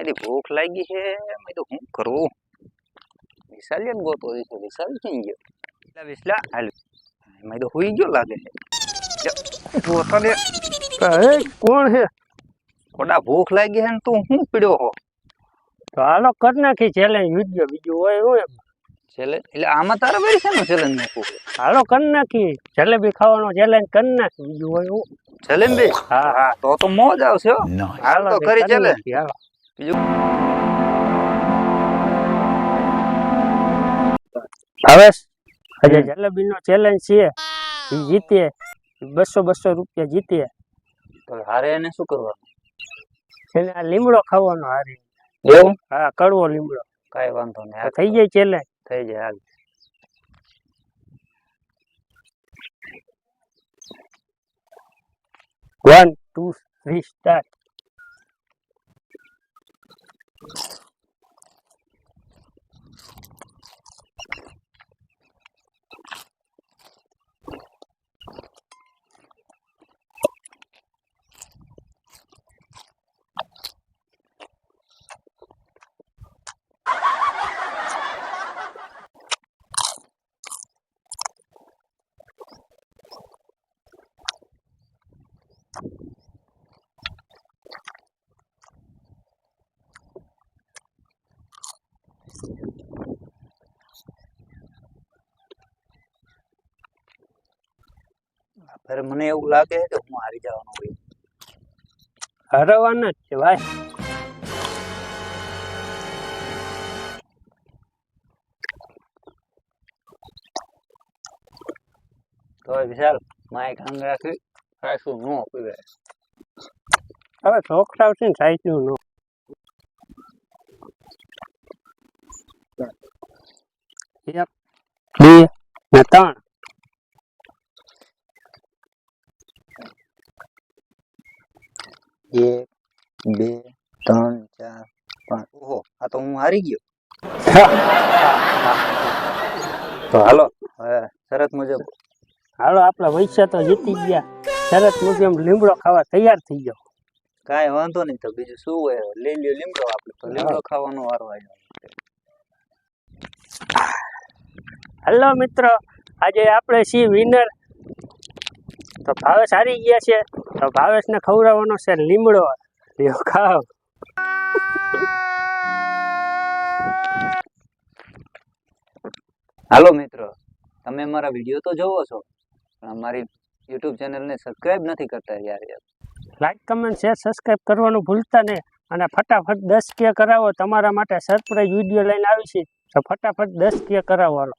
मेरी भूख लगी है। मैं तो हूँ करूँ विशाल गोतो विशाल क्यों गयो विसला हाल मैं तो हुई गयो लागे है गोता दे કોણ હે? कोड़ा भूख लगी है तू हूँ पीड़ो हो તો હાલો કર નાખી ચેલેન્જ વિડિયો બીજું હોય હું એમ. चले એટલે આમાં તારે વેરી છે ને ચેલેન્જ મૂકું હાલો કર નાખી જલેબી ખાવાનો ચેલેન્જ કર નાખી બીજું હોય હું. જલેબી હા હા તો મોજ આવશે હો હાલ તો કરી ચેલેન્જ હાલો બીજું હવે આજે જલેબી નો ચેલેન્જ છે ઈ જીતીએ 200 રૂપિયા જીતીએ તો હારે એને શું કરવાનું એને આ લીમડો ખાવાનો હારે એવું હા કડવો લીમડો કાઈ વાંધો નહીં થઈ જાય ચેલેન્જ થઈ જાય હાલ 1 2 3 સ્ટાર્ટ. फिर મને એવું લાગે કે હું હારી જવાનો હોય હરવાના જ છે ભાઈ. તો વિશાલ માઈક આંગ રાખી ખાસું નો પીવે હવે છોકરાઓ છે ને સાઈઝ નું નો 1 2 ને 3 1 2 3 4 5 ઓહો આ તો હું હારી ગયો તો હાલો હવે શરત મુજબ હાલો આપણા વૈસા તો જીતી ગયા શરત મુજબ લીમડો ખાવા તૈયાર થઈ ગયો. કાઈ વાંધો નહીં તો બીજું શું હોય લઈ લ્યો લીમડો આપણે તો લીમડો ખાવાનો વારો આવ્યો. હેલો મિત્રો આજે આપણે છીએ વિનર તો ભાવેશ હારી ગયા છે તો ભાવેશને ખવડાવવાનો છે લીમડો લ્યો ખાવ. હાલો મિત્રો તમે મારા વિડિયો તો જોવો છો પણ અમારી YouTube ચેનલને સબસ્ક્રાઇબ નથી કરતા યાર લાઈક કમેન્ટ શેર સબસ્ક્રાઇબ કરવાનું ભૂલતા નહીં અને ફટાફટ 10K કરાવો તમારા માટે સરપ્રાઈઝ વિડીયો લઈને આવી છે તો ફટાફટ 10K કરાવો હાલો.